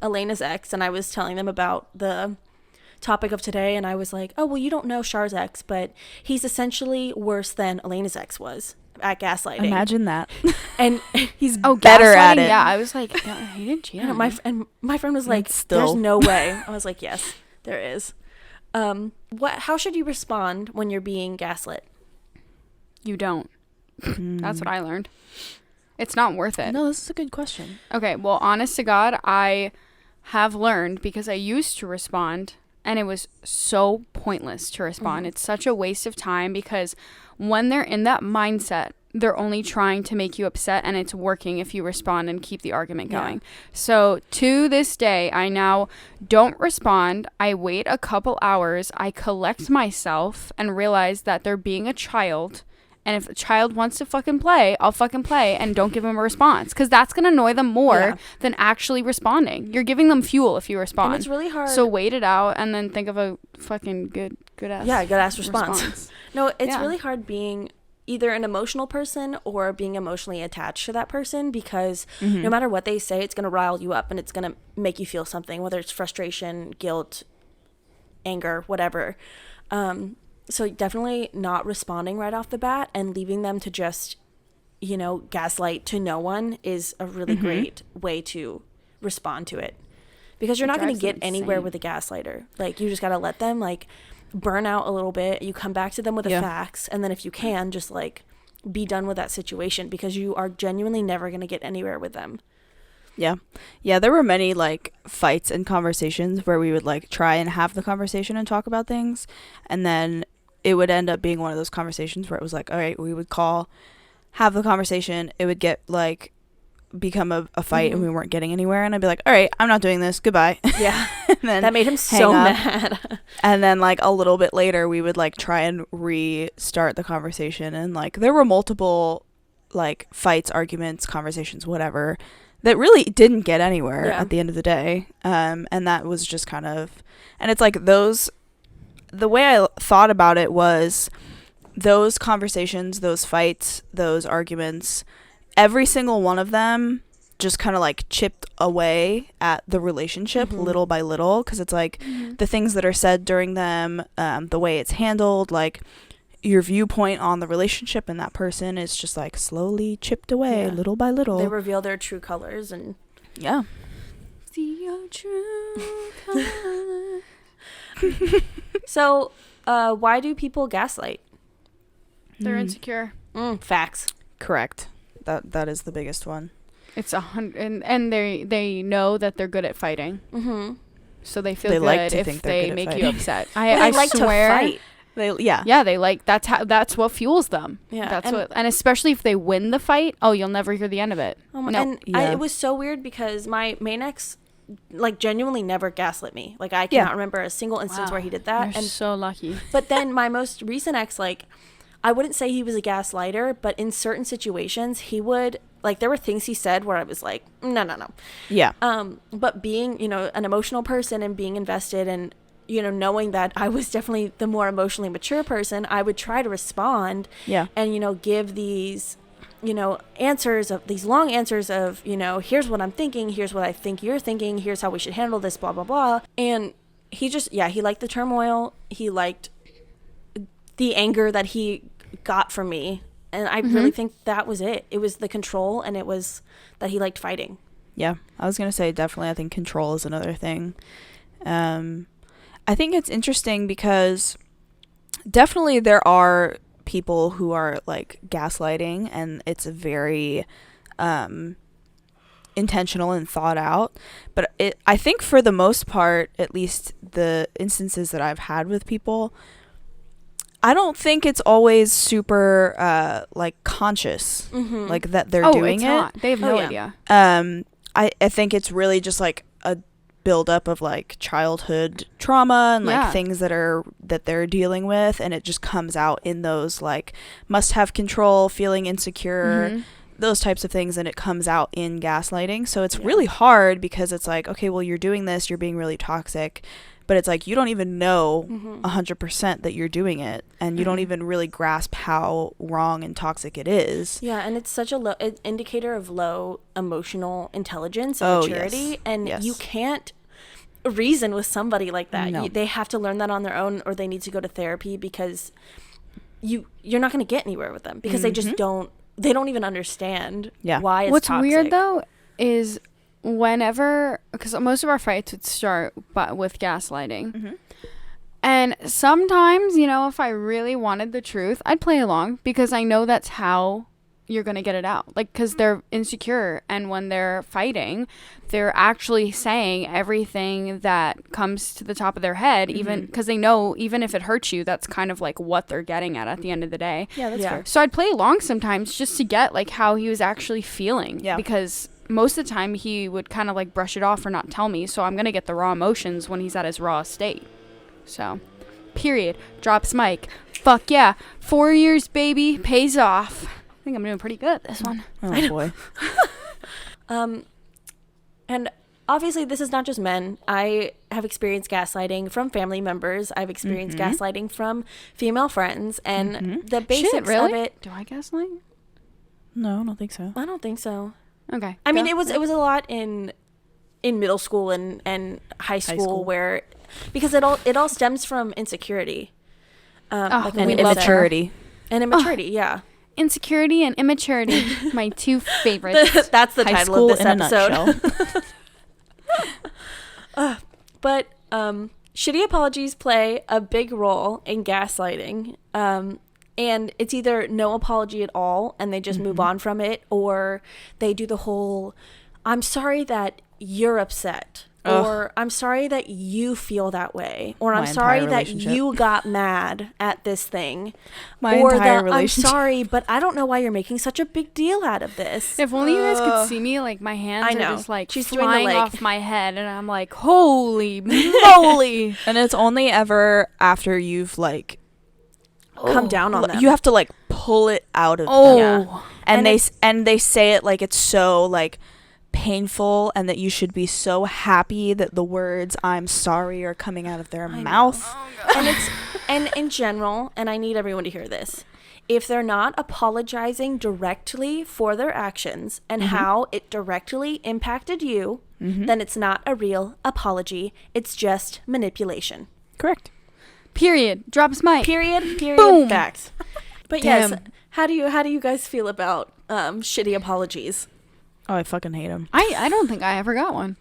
Elena's ex, and I was telling them about the topic of today, and I was like, oh, well, you don't know Char's ex, but he's essentially worse than Elena's ex was. at gaslighting. Imagine that. And He's Oh, better at gaslighting? it. Yeah, I was like, yeah, he didn't cheat on me. my friend was like, Still. "There's no way." I was like, "Yes, there is." How should you respond when you're being gaslit? You don't. That's what I learned. It's not worth it. No, this is a good question. Okay, well, honest to God, I have learned because I used to respond and it was so pointless to respond. It's such a waste of time because when they're in that mindset, they're only trying to make you upset, and it's working if you respond and keep the argument going. So to this day, I now don't respond. I wait a couple hours. I collect myself and realize that they're being a child. And if a child wants to fucking play, I'll fucking play and don't give them a response. Because that's going to annoy them more than actually responding. You're giving them fuel if you respond. And it's really hard. So wait it out and then think of a fucking good ass. Yeah, good ass response. No, it's really hard being either an emotional person or being emotionally attached to that person, because no matter what they say, it's going to rile you up and it's going to make you feel something, whether it's frustration, guilt, anger, whatever. So definitely not responding right off the bat and leaving them to just, gaslight to no one is a really great way to respond to it, because you're not going to get anywhere with a gaslighter. Like, you just got to let them burn out a little bit. You come back to them with the facts, and then if you can, just be done with that situation, because you are genuinely never going to get anywhere with them. Yeah, there were many fights and conversations where we would try and have the conversation and talk about things, and then it would end up being one of those conversations where it was all right, we would have the conversation, it would get become a fight, and we weren't getting anywhere, and I'd be all right, I'm not doing this, goodbye. Yeah. And then that made him so mad. And then a little bit later we would try and restart the conversation, and there were multiple fights, arguments, conversations, whatever, that really didn't get anywhere at the end of the day. And that was just kind of, and it's the way I thought about it was those conversations, those fights, those arguments, every single one of them just kind of chipped away at the relationship little by little, because it's the things that are said during them, the way it's handled, your viewpoint on the relationship and that person is just slowly chipped away little by little. They reveal their true colors, and see your true colors. So why do people gaslight? They're insecure. Facts. Correct. That is the biggest one. It's 100, and they know that they're good at fighting. So they feel good if they make you upset. I like swear, to fight. They that's what fuels them. Yeah, and especially if they win the fight, you'll never hear the end of it. It was so weird because my main ex genuinely never gaslit me. I cannot remember a single instance where he did that. You're so lucky. But then my most recent ex, I wouldn't say he was a gaslighter, but in certain situations he would, there were things he said where I was no. Yeah. But being, an emotional person and being invested and, knowing that I was definitely the more emotionally mature person, I would try to respond and, give these, answers of these long answers of, here's what I'm thinking, here's what I think you're thinking, here's how we should handle this, blah, blah, blah. And he just, he liked the turmoil. He liked the anger that he got from me. And I really think that was it. It was the control, and it was that he liked fighting. Yeah, I was going to say definitely I think control is another thing. I think it's interesting because definitely there are people who are gaslighting, and it's very intentional and thought out. But I think for the most part, at least the instances that I've had with people, I don't think it's always super conscious that they're doing it. Not. They have no idea. I think it's really just a buildup of childhood trauma and things that they're dealing with, and it just comes out in those must have control, feeling insecure, those types of things, and it comes out in gaslighting. So it's really hard because it's okay, well, you're doing this, you're being really toxic, but it's you don't even know 100% that you're doing it, and you don't even really grasp how wrong and toxic it is. Yeah, and it's such a low indicator of low emotional intelligence and maturity, and you can't reason with somebody like that. No. They have to learn that on their own, or they need to go to therapy, because you're not going to get anywhere with them because they just don't even understand why it's What's toxic. weird though is whenever, because most of our fights would start with gaslighting. And sometimes, you know, if I really wanted the truth, I'd play along because I know that's how you're going to get it out. Like, because they're insecure. And when they're fighting, they're actually saying everything that comes to the top of their head, even because they know even if it hurts you, that's kind of like what they're getting at the end of the day. Yeah, that's fair. So I'd play along sometimes just to get like how he was actually feeling. Yeah. Because most of the time he would kind of like brush it off or not tell me. So I'm going to get the raw emotions when he's at his raw state. So, period. Drops mic. Fuck yeah. 4 years, baby. Pays off. I think I'm doing pretty good at this one. Oh, boy. And obviously this is not just men. I have experienced gaslighting from family members. I've experienced gaslighting from female friends. And the basics Shit, really? of it. Do I gaslight? No, I don't think so. I don't think so. Okay. I mean, it was a lot in middle school and high school where, because it all stems from insecurity, like And we love immaturity. and immaturity. Yeah, Insecurity and immaturity. My two favorites. that's the High title school of this in a episode. nutshell. But shitty apologies play a big role in gaslighting. And it's either no apology at all and they just move on from it, or they do the whole, I'm sorry that you're upset, or I'm sorry that you feel that way, or I'm My sorry entire that relationship. you got mad at this thing, My or entire I'm relationship. sorry, but I don't know why you're making such a big deal out of this. If only you guys could see me, like my hands I know. are just like She's doing the, flying like- off my head, and I'm like, holy moly! And it's only ever after you've like Come down on them. you have to like pull it out of Oh, them. And And they say it like it's so like painful and that you should be so happy that the words I'm sorry are coming out of their mouth. And in general, and I need everyone to hear this, if they're not apologizing directly for their actions and how it directly impacted you, then it's not a real apology. It's just manipulation. Correct. period. Drops mic. Period. Boom. Facts. But Damn. yes, how do you guys feel about shitty apologies? Oh, I fucking hate them. I don't think I ever got one.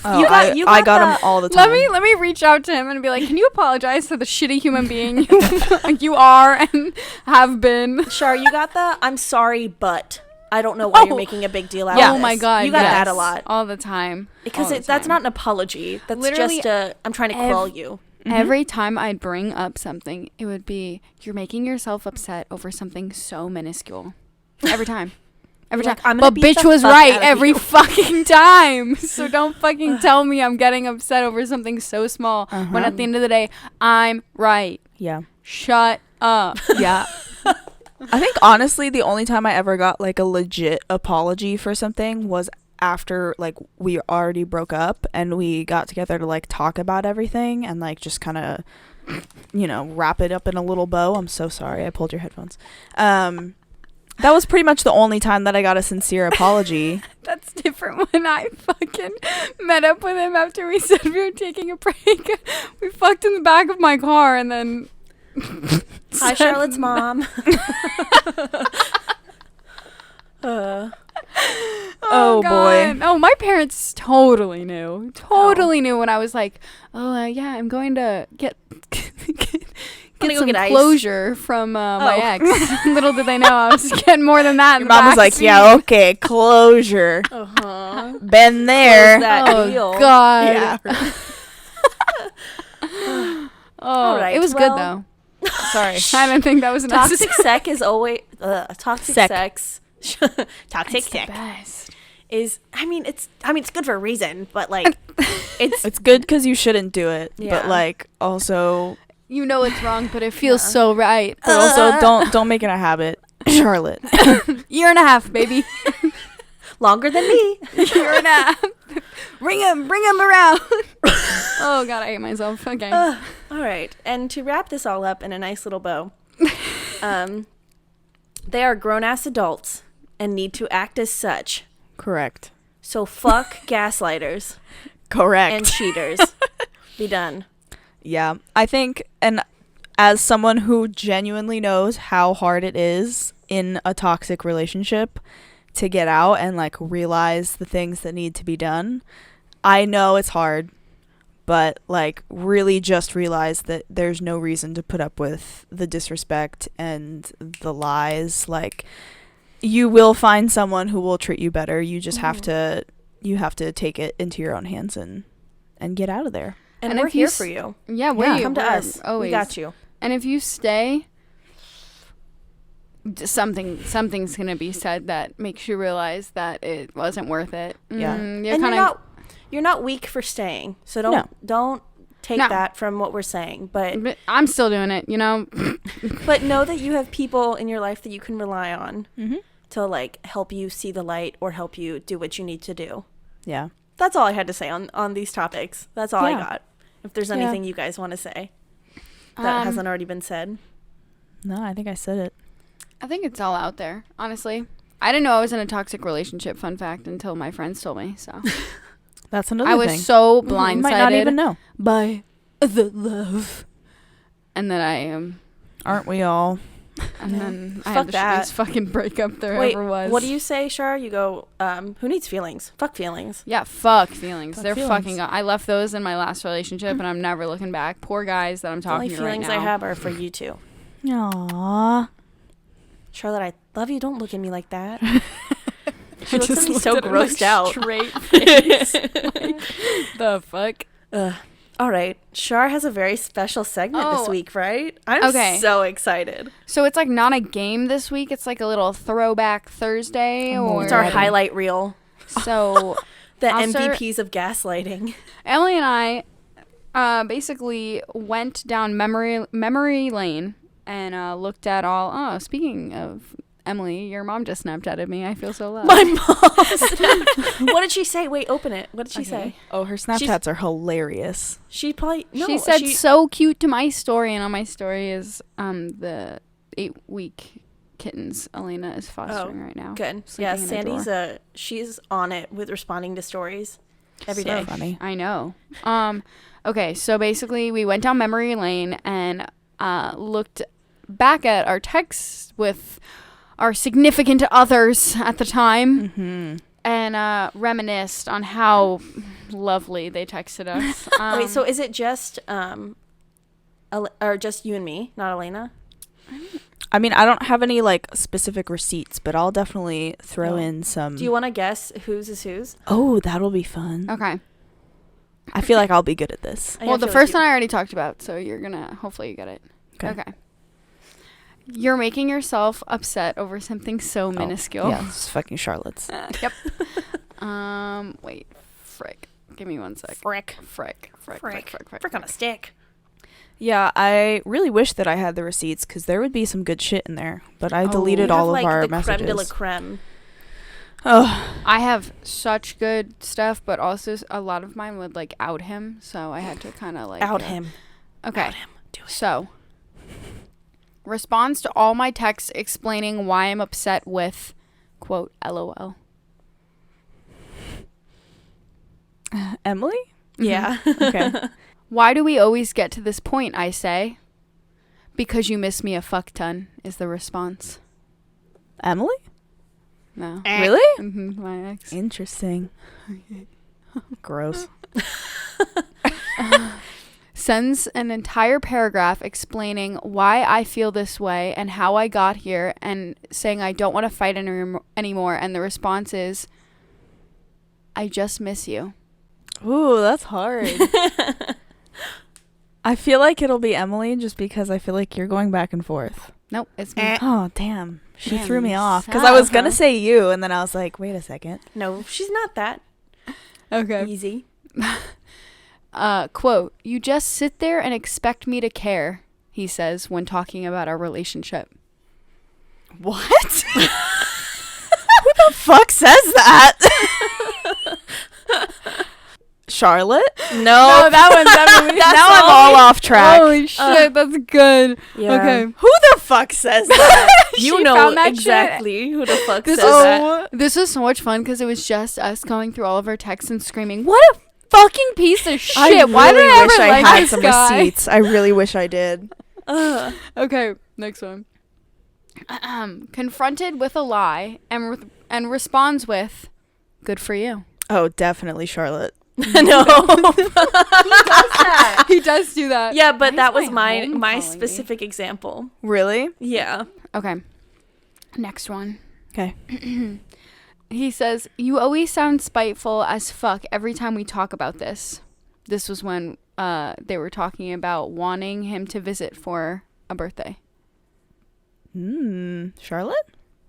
Oh, You got- I got the- them all the time. Let me reach out to him and be like, can you apologize to the shitty human being you are and have been? Char, you got the I'm sorry, but I don't know why you're making a big deal out of Oh this. my god, You got yes. that a lot. all the time. Because All the that's time. not an apology. That's Literally just a I'm trying to quell you. Every time I'd bring up something, it would be, you're making yourself upset over something so minuscule. Every time. Every You're time. like, "I'm gonna But beat bitch the was fuck right out of every you." fucking time. So don't fucking tell me I'm getting upset over something so small when at the end of the day, I'm right. Yeah. Shut up. Yeah. I think honestly the only time I ever got like a legit apology for something was after like we already broke up and we got together to like talk about everything and like just kind of wrap it up in a little bow. I'm so sorry. I pulled your headphones. That was pretty much the only time that I got a sincere apology. That's different when I fucking met up with him after we said we were taking a break. We fucked in the back of my car and then... Hi, Charlotte's mom. Oh, boy. Oh, my parents totally knew. Totally knew when I was like, yeah, I'm going to get Gonna go some get ice. closure from my Oh. ex. Little did they know I was getting more than that. Your mom was like, yeah, okay, closure. Uh-huh. Been there. That Oh, deal. God. Yeah. Oh, All right, it was well- good, though. Sorry. I didn't think that was Toxic necessary. sex is always toxic Sec. sex. Toxic It's the sex best. is. It's good for a reason, but like, It's good because you shouldn't do it, Yeah. but like also, You know it's wrong, but it feels so right. but also don't make it a habit, Charlotte. Year and a half, baby. longer than me. Year and a half. Bring him around. Oh God, I hate myself. Okay. All right, and to wrap this all up in a nice little bow, they are grown-ass adults and need to act as such. Correct. So fuck gaslighters Correct. and cheaters. Be done. Yeah, I think, and as someone who genuinely knows how hard it is in a toxic relationship to get out and like realize the things that need to be done, I know it's hard, but like really just realize that there's no reason to put up with the disrespect and the lies. Like, you will find someone who will treat you better. You just have to take it into your own hands and get out of there. And we're here for you. Yeah, come to us. Always. We got you. And if you stay, something's gonna be said that makes you realize that it wasn't worth it. Yeah, and you're not weak for staying. So don't take that from what we're saying. But I'm still doing it, you know. But know that you have people in your life that you can rely on to like help you see the light or help you do what you need to do. Yeah, that's all I had to say on these topics. That's all I got. If there's anything you guys want to say that hasn't already been said. No, I think I said it. I think it's all out there, honestly. I didn't know I was in a toxic relationship, fun fact, until my friends told me. So that's another thing. I was so blindsided. You might not even know. By the love. And then I am. Aren't we all? And then I had the shittiest fucking breakup there ever was. What do you say, Shar? You go, who needs feelings? Fuck feelings. Yeah, fuck feelings. They're fucking... I left those in my last relationship, and I'm never looking back. Poor guys that I'm talking to right now. The only feelings I have are for you two. Aww. Charlotte, I love you. Don't look at me like that. She looks at me so grossed out. Straight face. Like, the fuck? All right. Shar has a very special segment this week, right? I'm so excited. So it's like not a game this week. It's like a little throwback Thursday. Or it's our highlight reel. So the MVPs of gaslighting. Emily and I basically went down memory lane and looked at all. Oh, speaking of Emily, your mom just Snapchatted me. I feel so loved. My mom. What did she say? Wait, open it. What did she say? Oh, her Snapchats are hilarious. She said so cute to my story, and on my story is the 8-week kittens Elaina is fostering right now. Good. Yeah, Sandy's she's on it with responding to stories every day. Funny. I know. Okay, so basically we went down memory lane and looked back at our texts with our significant others at the time and reminisced on how lovely they texted us. Wait, so is it just or just you and me, not Elaina? I mean, I don't have any like specific receipts, but I'll definitely throw in some. Do you want to guess whose is whose? Oh, that'll be fun. Okay. I feel like I'll be good at this. Well, the first one I already talked about, so you're gonna hopefully you get it. Okay. You're making yourself upset over something so minuscule. Yeah, it's fucking Charlotte's. Yep. Wait. Frick. Give me 1 sec. Frick on a stick. Yeah, I really wish that I had the receipts because there would be some good shit in there. But I deleted all of our messages. Creme de la creme. Oh, I have such good stuff, but also a lot of mine would like out him, so I had to kind of like out him. Okay. Out him. Do it. So, responds to all my texts explaining why I'm upset with, quote, LOL. Emily? Yeah. Okay. Why do we always get to this point, I say? Because you miss me a fuck ton, is the response. Emily? No. Really? My ex. Interesting. Gross. Sends an entire paragraph explaining why I feel this way and how I got here and saying I don't want to fight anymore. And the response is, I just miss you. Ooh, that's hard. I feel like it'll be Emily just because I feel like you're going back and forth. Nope, it's me. Oh, damn. She threw me off because I was going to say you and then I was like, wait a second. No, she's not that easy. Quote, you just sit there and expect me to care, he says when talking about our relationship. What? Who the fuck says that? Charlotte? No, that one's Emily. Now I'm all off track. Holy shit, that's good. Yeah. Okay. Who the fuck says that? You know exactly who the fuck says that. This was so much fun because it was just us going through all of our texts and screaming, what a fucking piece of shit. Why did I ever like this guy? Receipts. I really wish I did. Okay, next one. Confronted with a lie and responds with, "Good for you." Oh, definitely Charlotte. No. He does do that. Yeah, but Why that is was my home my calling me? specific example. Really? Yeah. Okay. Next one. Okay. He says, "You always sound spiteful as fuck every time we talk about this." This was when they were talking about wanting him to visit for a birthday. Charlotte?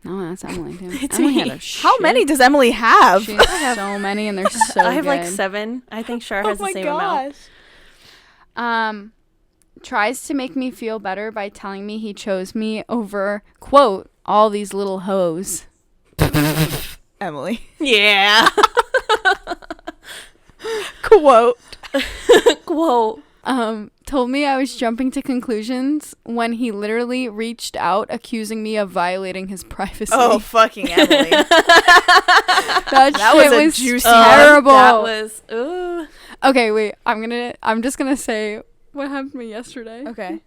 No, that's Emily too. It's Emily me. had a How many does Emily have? She has so many, and they're so I have like good. 7. I think Char has the same amount. Tries to make me feel better by telling me he chose me over, quote, "all these little hoes." Emily. Yeah. Quote. Quote. Told me I was jumping to conclusions when he literally reached out accusing me of violating his privacy. Oh, fucking Emily. That was shit a was juicy terrible. That was, ooh. Okay, wait. I'm just gonna say what happened to me yesterday. Okay.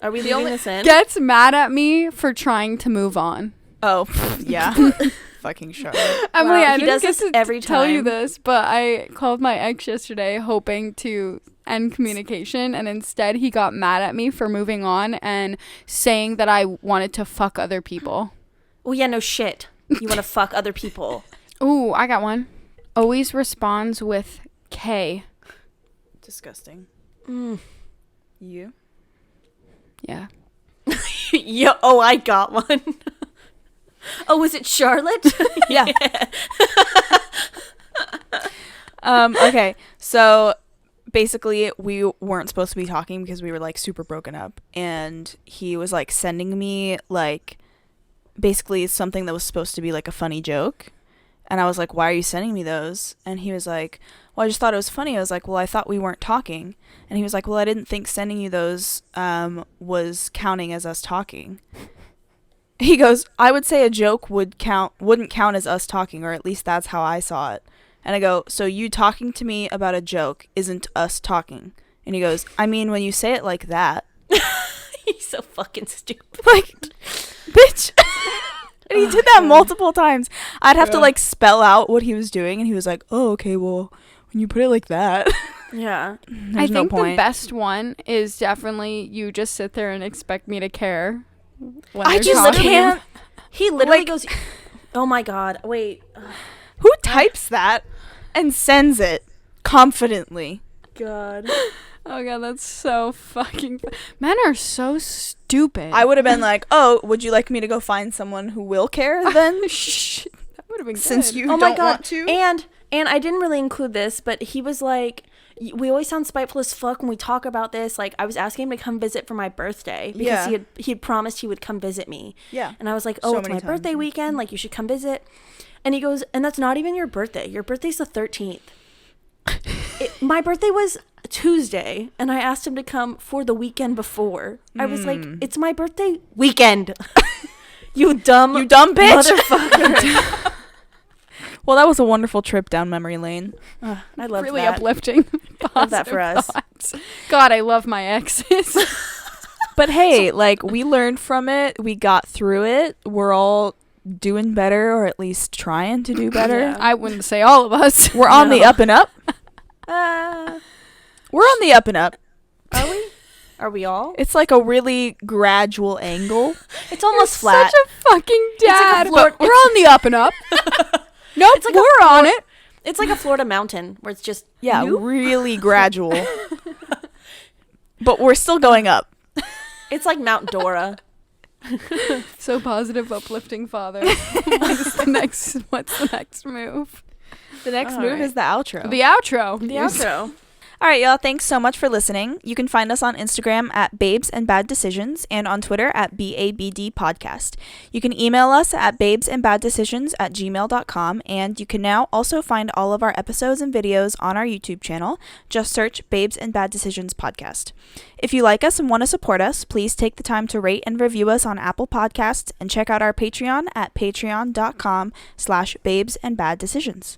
Are we leaving this in? Gets mad at me for trying to move on. Oh, yeah. Fucking Charlotte. Emily, Wow, I he didn't does get this to every tell you time. this, but I called my ex yesterday hoping to end communication, and instead he got mad at me for moving on and saying that I wanted to fuck other people. Well, yeah, no shit. You want to fuck other people. Ooh, I got one. Always responds with K. Disgusting. Mm. You? Yeah. Yeah. Oh, I got one. Oh, was it Charlotte? Yeah. Okay, so basically we weren't supposed to be talking because we were like super broken up, and he was like sending me like basically something that was supposed to be like a funny joke, and I was like, why are you sending me those? And he was like, well, I just thought it was funny. I was like, well, I thought we weren't talking. And he was like, well, I didn't think sending you those was counting as us talking. He goes, I would say a joke wouldn't count as us talking, or at least that's how I saw it. And I go, so you talking to me about a joke isn't us talking? And he goes, I mean, when you say it like that. He's so fucking stupid. Like, bitch. And he did that multiple times. I'd have to like spell out what he was doing, and he was like, oh, okay, well, when you put it like that. Yeah. I There's no think the point. best one is definitely you just sit there and expect me to care. When I they're just talking. can't. He literally Like- goes, oh my God, wait. Who types that and sends it confidently? God. Oh god, that's so fucking. Men are so stupid. I would have been like, oh, would you like me to go find someone who will care then? Shh. That would have been Since good. you Oh don't my God. want to. And I didn't really include this, but he was like, we always sound spiteful as fuck when we talk about this. Like, I was asking him to come visit for my birthday because Yeah. he had promised he would come visit me. Yeah. And I was like, oh, So it's many my birthday times. weekend. Like, you should come visit. And he goes, and that's not even your birthday. Your birthday's the 13th. My birthday was Tuesday, and I asked him to come for the weekend before. I was like, it's my birthday weekend. You dumb bitch. motherfucker. Well, that was a wonderful trip down memory lane. I love really that. uplifting. Love that for Positive us. thoughts. God, I love my exes. But hey, like, we learned from it. We got through it. We're all doing better, or at least trying to do better. Yeah. I wouldn't say all of us. We're on the No. up and up. We're on the up and up. Are we? Are we all? It's like a really gradual angle. It's almost flat. Such a fucking dad. a floor- but we're on the up and up. Nope, It's like a we're on it. It's like a Florida mountain where it's just Yeah, you. really gradual. But we're still going up. It's like Mount Dora. So positive, uplifting father. What's the next move? The next All move right. is the outro. The outro. The outro. All right, y'all. Thanks so much for listening. You can find us on Instagram at Babes and Bad Decisions and on Twitter at BABD Podcast. You can email us at babesandbaddecisions@gmail.com, and you can now also find all of our episodes and videos on our YouTube channel. Just search Babes and Bad Decisions Podcast. If you like us and want to support us, please take the time to rate and review us on Apple Podcasts and check out our Patreon at patreon.com/babesandbaddecisions.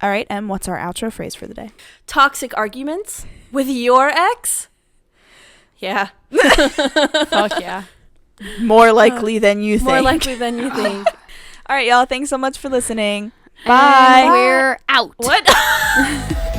All right, Em, what's our outro phrase for the day? Toxic arguments with your ex? Yeah. Fuck yeah. More likely than you think. More likely than you think. All right, y'all. Thanks so much for listening. And Bye. we're out. What?